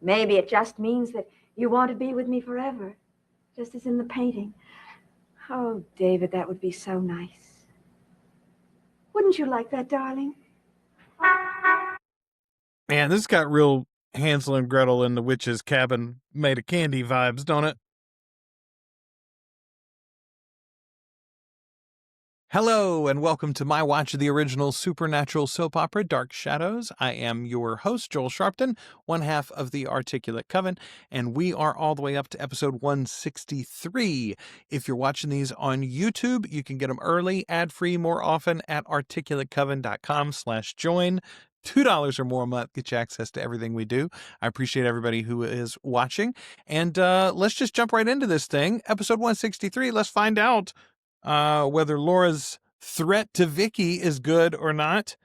Maybe it just means that you want to be with me forever, just as in the painting. Oh, David, that would be so nice. Wouldn't you like that, darling? Man, this got real Hansel and Gretel in the witch's cabin made of candy vibes, don't it? Hello, and welcome to my watch of the original supernatural soap opera, Dark Shadows. I am your host, Joel Sharpton, one half of the Articulate Coven, and we are all the way up to episode 163. If you're watching these on YouTube, you can get them early, ad-free, more often at articulatecoven.com/join. $2 or more a month gets you access to everything we do. I appreciate everybody who is watching. And let's just jump right into this thing. Episode 163, let's find out whether Laura's threat to Vicky is good or not.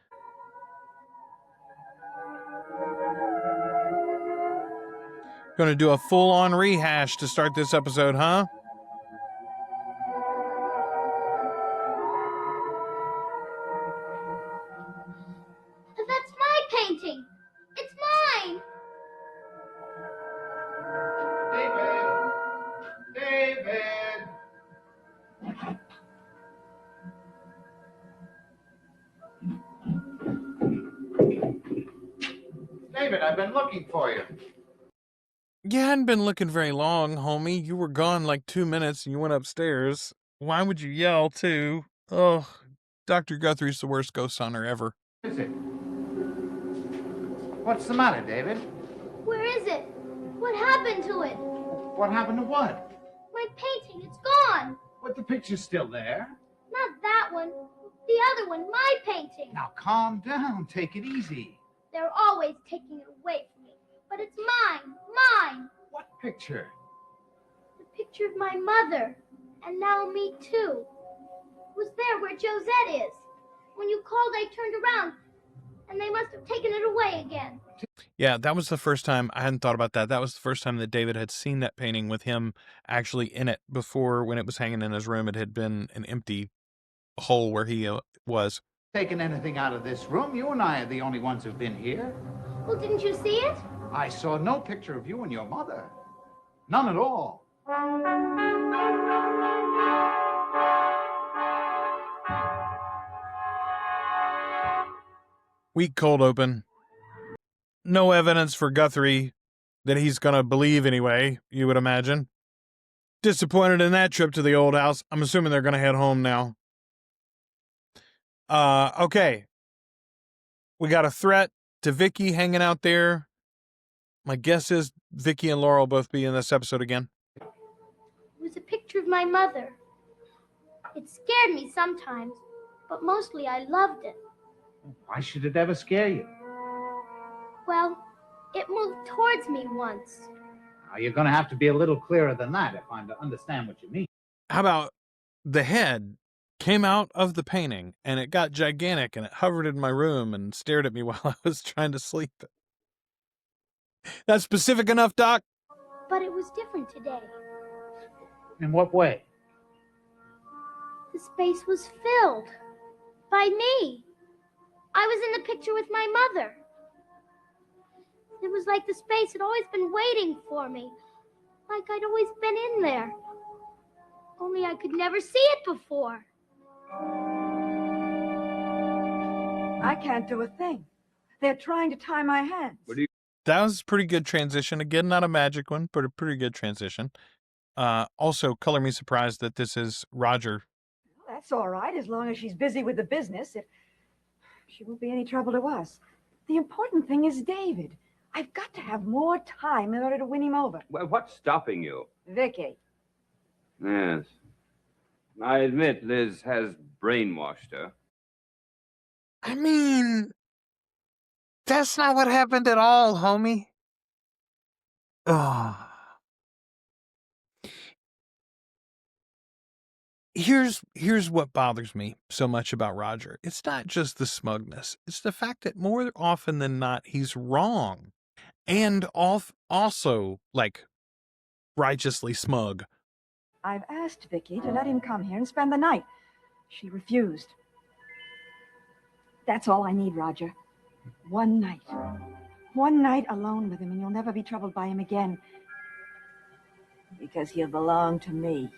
Gonna do a full-on rehash to start this episode, huh? That's my painting. It's mine. David! David, I've been looking for you. You hadn't been looking very long, homie. You were gone like 2 minutes and you went upstairs. Why would you yell, too? Oh, Dr. Guthrie's the worst ghost hunter ever. What is it? What's the matter, David? Where is it? What happened to it? What happened to what? My painting, it's gone. But the picture's still there. Not that one. The other one, my painting. Now calm down. Take it easy. They're always taking it away from me. But it's mine. Mine. What picture? The picture of my mother. And now me too. It was there where Josette is. When you called, I turned around. And they must have taken it away again. Yeah, that was the first time. I hadn't thought about that. That was the first time that David had seen that painting with him actually in it. Before, when it was hanging in his room, it had been an empty hole where he was. Taken anything out of this room? You and I are the only ones who've been here. Well, didn't you see it? I saw no picture of you and your mother. None at all. Weak cold open. No evidence for Guthrie that he's going to believe anyway, you would imagine. Disappointed in that trip to the old house. I'm assuming they're going to head home now. Okay. We got a threat to Vicky hanging out there. My guess is Vicky and Laura will both be in this episode again. It was a picture of my mother. It scared me sometimes, but mostly I loved it. Why should it ever scare you? Well, it moved towards me once. Now, you're going to have to be a little clearer than that if I'm to understand what you mean. How about the head came out of the painting and it got gigantic and it hovered in my room and stared at me while I was trying to sleep? That's specific enough, Doc? But it was different today. In what way? The space was filled by me. I was in the picture with my mother. It was like the space had always been waiting for me. Like I'd always been in there. Only I could never see it before. I can't do a thing. They're trying to tie my hands. That was a pretty good transition. Again, not a magic one, but a pretty good transition. Also, color me surprised that this is Roger. That's all right, as long as she's busy with the business. She won't be any trouble to us. The important thing is David. I've got to have more time in order to win him over. Well, what's stopping you? Vicky. Yes. I admit Liz has brainwashed her. I mean, that's not what happened at all, homie. Oh. Here's what bothers me so much about Roger. It's not just the smugness. It's the fact that more often than not, he's wrong. And also, like, righteously smug. I've asked Vicky to let him come here and spend the night. She refused. That's all I need, Roger. One night. One night alone with him and you'll never be troubled by him again. Because he'll belong to me.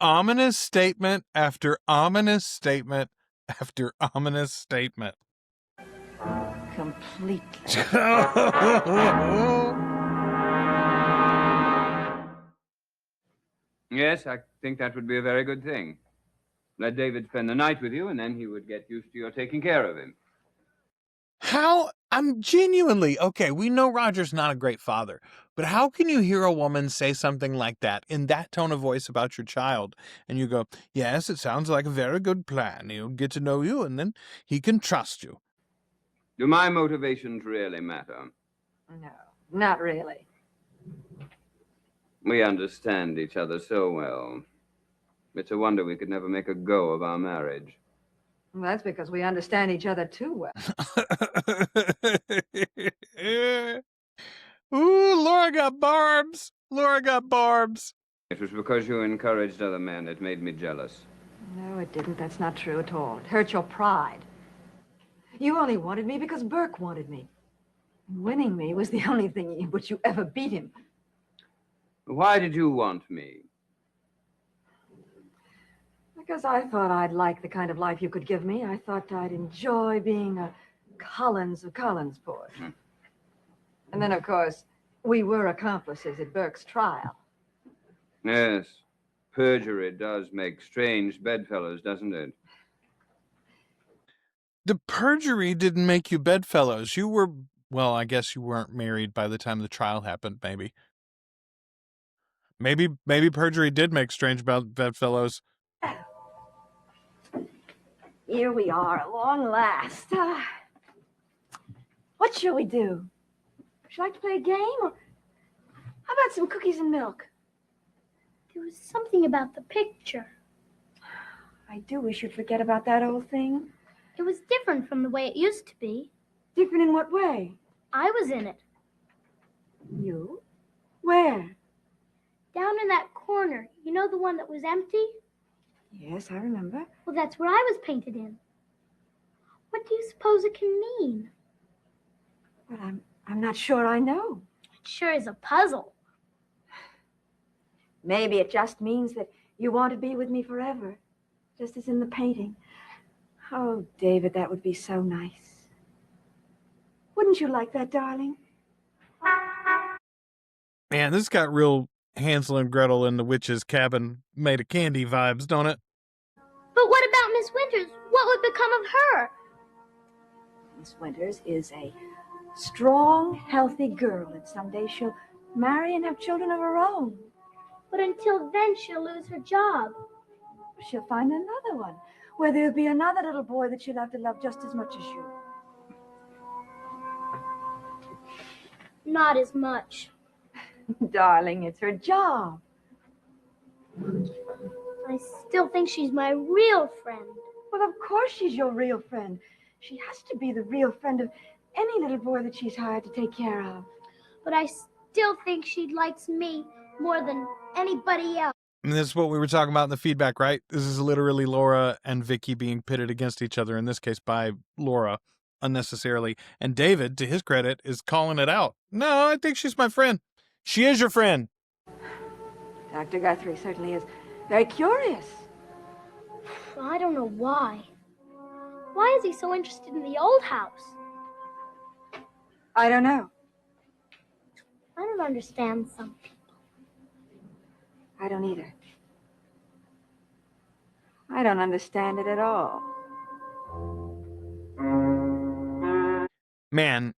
Ominous statement after ominous statement after ominous statement. Completely. Yes, I think that would be a very good thing. Let David spend the night with you, and then he would get used to your taking care of him. How? I'm genuinely, okay, we know Roger's not a great father, but how can you hear a woman say something like that in that tone of voice about your child? And you go, yes, it sounds like a very good plan. He'll get to know you, and then he can trust you. Do my motivations really matter? No, not really. We understand each other so well. It's a wonder we could never make a go of our marriage. Well, that's because we understand each other too well. Ooh, Laura got barbs. Laura got barbs. It was because you encouraged other men that made me jealous. No, it didn't. That's not true at all. It hurt your pride. You only wanted me because Burke wanted me. Winning me was the only thing in which you ever beat him. Why did you want me? Because I thought I'd like the kind of life you could give me. I thought I'd enjoy being a Collins of Collinsport. And then, of course, we were accomplices at Burke's trial. Yes, perjury does make strange bedfellows, doesn't it? The perjury didn't make you bedfellows. You were, well, I guess you weren't married by the time the trial happened, maybe. Maybe perjury did make strange bedfellows. Here we are at long last. What shall we do? Would you like to play a game? Or how about some cookies and milk? There was something about the picture. I do wish you'd forget about that old thing. It was different from the way it used to be. Different in what way? I was in it. You? Where? Down in that corner. You know the one that was empty? Yes, I remember. Well, that's what I was painted in. What do you suppose it can mean? But I'm not sure I know. It sure is a puzzle. Maybe it just means that you want to be with me forever, just as in the painting. Oh, David, that would be so nice. Wouldn't you like that, darling? Man, this got real Hansel and Gretel in the witch's cabin made of candy vibes, don't it? But what about Miss Winters? What would become of her? Miss Winters is a strong, healthy girl, and someday she'll marry and have children of her own. But until then, she'll lose her job. She'll find another one, where there'll be another little boy that she'll have to love just as much as you. Not as much. Darling, it's her job. I still think she's my real friend. Well, of course she's your real friend. She has to be the real friend of any little boy that she's hired to take care of. But I still think she likes me more than anybody else. And this is what we were talking about in the feedback, right? This is literally Laura and Vicky being pitted against each other, in this case by Laura, unnecessarily. And David, to his credit, is calling it out. No, I think she's my friend. She is your friend. Dr. Guthrie certainly is very curious. I don't know why. Why is he so interested in the old house? I don't know. I don't understand some people. I don't either. I don't understand it at all. Man,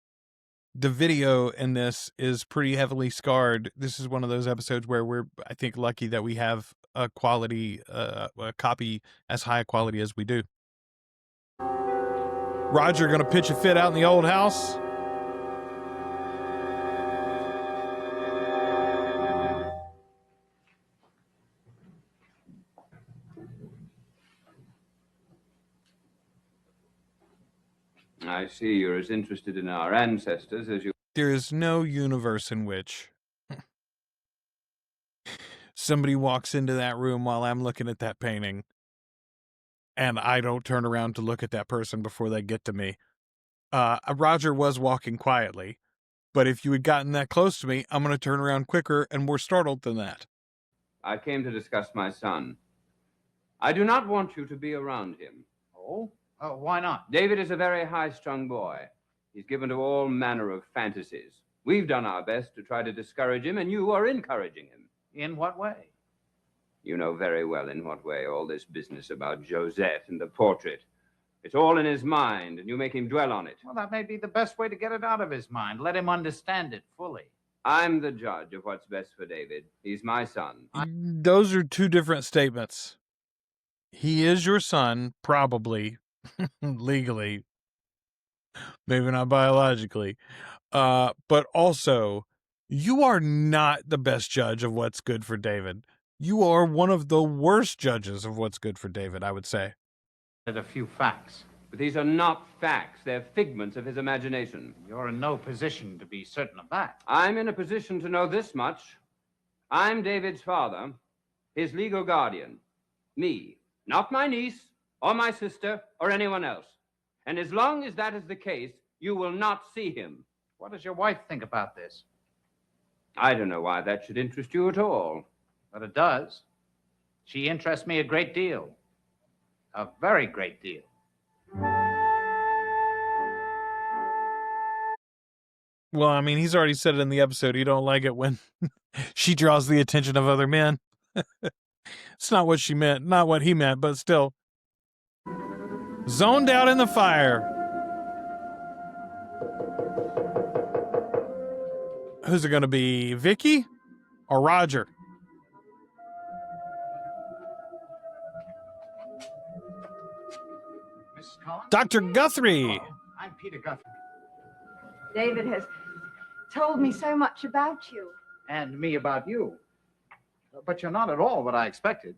the video in this is pretty heavily scarred. This is one of those episodes where we're, I think, lucky that we have a quality, a copy as high a quality as we do. Roger gonna pitch a fit out in the old house. I see you're as interested in our ancestors as you... There is no universe in which somebody walks into that room while I'm looking at that painting and I don't turn around to look at that person before they get to me. Roger was walking quietly, but if you had gotten that close to me, I'm going to turn around quicker and more startled than that. I came to discuss my son. I do not want you to be around him. Oh? Why not? David is a very high-strung boy. He's given to all manner of fantasies. We've done our best to try to discourage him, and you are encouraging him. In what way? You know very well in what way, all this business about Josette and the portrait. It's all in his mind, and you make him dwell on it. Well, that may be the best way to get it out of his mind. Let him understand it fully. I'm the judge of what's best for David. He's my son. Those are two different statements. He is your son, probably, legally, maybe not biologically, but also, you are not the best judge of what's good for David. You are one of the worst judges of what's good for David, I would say. A few facts. But these are not facts. They're figments of his imagination. You're in no position to be certain of that. I'm in a position to know this much. I'm David's father, his legal guardian. Me, not my niece, or my sister, or anyone else. And as long as that is the case, you will not see him. What does your wife think about this? I don't know why that should interest you at all. But it does. She interests me a great deal. A very great deal. Well, I mean, he's already said it in the episode. You don't like it when she draws the attention of other men. It's not what she meant, not what he meant, but still. Zoned out in the fire. Who's it going to be, Vicky or Roger? Mrs. Collins? Dr. Guthrie. Oh, I'm Peter Guthrie. David has told me so much about you. And me about you. But you're not at all what I expected.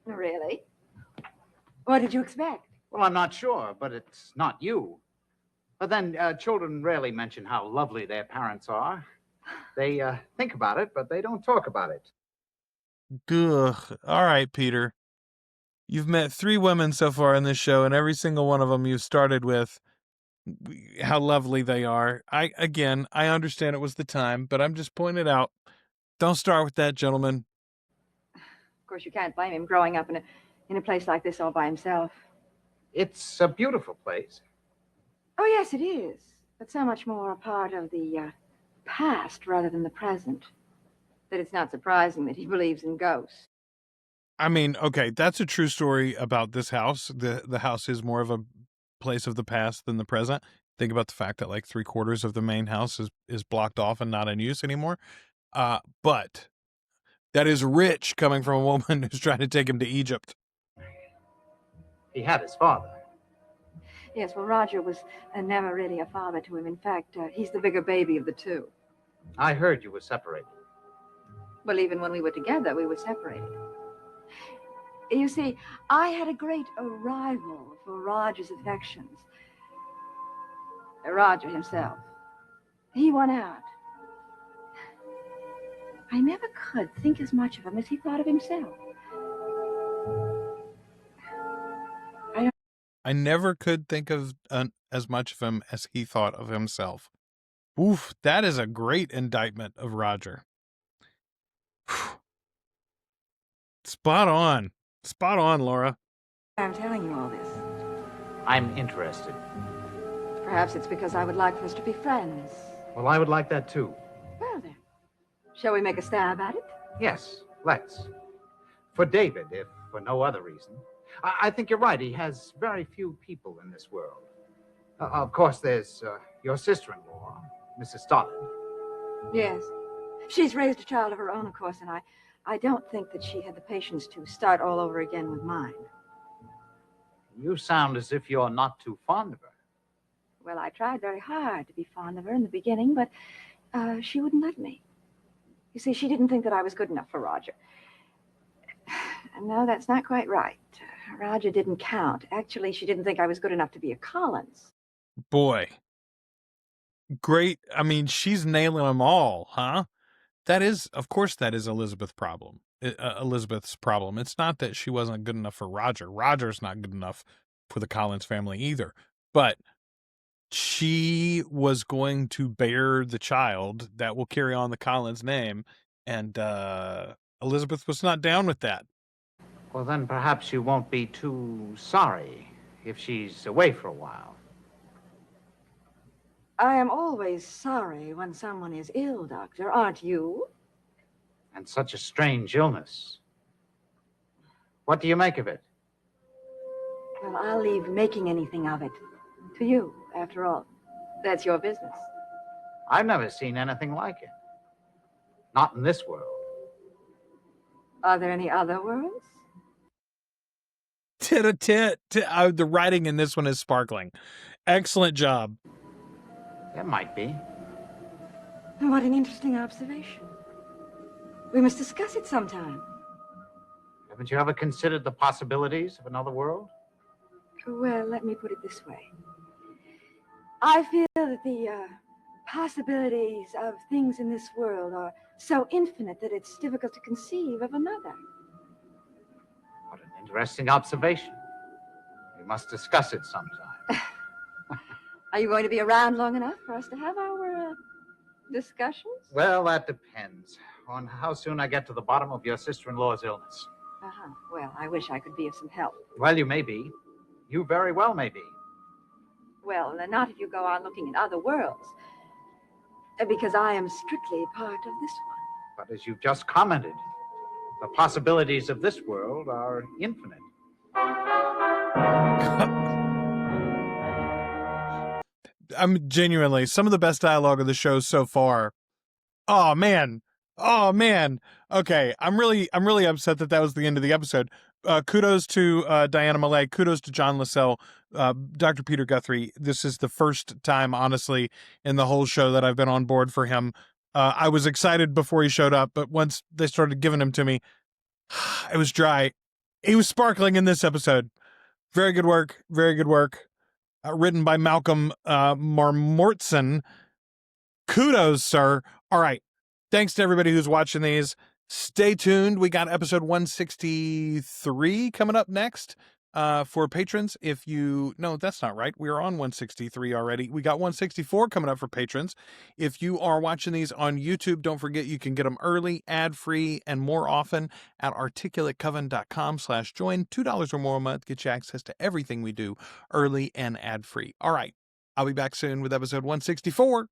Really? What did you expect? Well, I'm not sure, but it's not you. But then children rarely mention how lovely their parents are. They think about it, but they don't talk about it. Ugh. All right, Peter. You've met 3 women so far in this show, and every single one of them you started with how lovely they are. I understand it was the time, but I'm just pointing it out. Don't start with that, gentlemen. Of course, you can't blame him growing up in a place like this all by himself. It's a beautiful place. Oh, yes, it is. But so much more a part of the past rather than the present that it's not surprising that he believes in ghosts. I mean, okay, that's a true story about this house. The house is more of a place of the past than the present. Think about the fact that like 3/4 of the main house is blocked off and not in use anymore. But that is rich coming from a woman who's trying to take him to Egypt. He had his father. Yes, well, Roger was never really a father to him. In fact, he's the bigger baby of the 2. I heard you were separated. Well, even when we were together, we were separated. You see, I had a great rival for Roger's affections. Roger himself. He won out. I never could think as much of him as he thought of himself. I never could think of as much of him as he thought of himself. Oof, that is a great indictment of Roger. Spot on. Spot on, Laura. I'm telling you all this. I'm interested. Perhaps it's because I would like for us to be friends. Well, I would like that too. Well, then, shall we make a stab at it? Yes, let's. For David, if for no other reason. I think you're right. He has very few people in this world. Of course, there's your sister-in-law, Mrs. Stoddard. Yes. She's raised a child of her own, of course, and I don't think that she had the patience to start all over again with mine. You sound as if you're not too fond of her. Well, I tried very hard to be fond of her in the beginning, but she wouldn't let me. You see, she didn't think that I was good enough for Roger. And no, that's not quite right. Roger didn't count. Actually, she didn't think I was good enough to be a Collins. Boy. Great. I mean, she's nailing them all, huh? That is, of course, that is Elizabeth's problem. It's not that she wasn't good enough for Roger. Roger's not good enough for the Collins family either. But she was going to bear the child that will carry on the Collins name, and Elizabeth was not down with that. Well, then perhaps you won't be too sorry if she's away for a while. I am always sorry when someone is ill, Doctor, aren't you? And such a strange illness. What do you make of it? Well, I'll leave making anything of it to you, after all. That's your business. I've never seen anything like it. Not in this world. Are there any other worlds? Tit-a-tit. The writing in this one is sparkling. Excellent job. There might be. What an interesting observation. We must discuss it sometime. Haven't you ever considered the possibilities of another world? Well, let me put it this way. I feel that the possibilities of things in this world are so infinite that it's difficult to conceive of another. What an interesting observation. We must discuss it sometime. Are you going to be around long enough for us to have our discussions? Well, that depends on how soon I get to the bottom of your sister-in-law's illness. Uh-huh. Well, I wish I could be of some help. Well, you may be. You very well may be. Well, not if you go on looking at other worlds. Because I am strictly part of this one. But as you've just commented, the possibilities of this world are infinite. I'm genuinely some of the best dialogue of the show so far. Oh man. Okay, I'm really upset that was the end of the episode. Kudos to Diana Malay. Kudos to John Lascelles, Dr. Peter Guthrie. This is the first time, honestly, in the whole show that I've been on board for him. I was excited before he showed up, but once they started giving him to me, it was dry. He was sparkling in this episode. Very good work. Very good work. Written by Malcolm Marmortson. Kudos, sir. All right. Thanks to everybody who's watching these. Stay tuned. We got episode 163 coming up next for patrons. No, that's not right. We are on 163 already. We got 164 coming up for patrons. If you are watching these on YouTube, don't forget you can get them early, ad-free, and more often at articulatecoven.com/join. $2 or more a month gets you access to everything we do early and ad-free. All right. I'll be back soon with episode 164.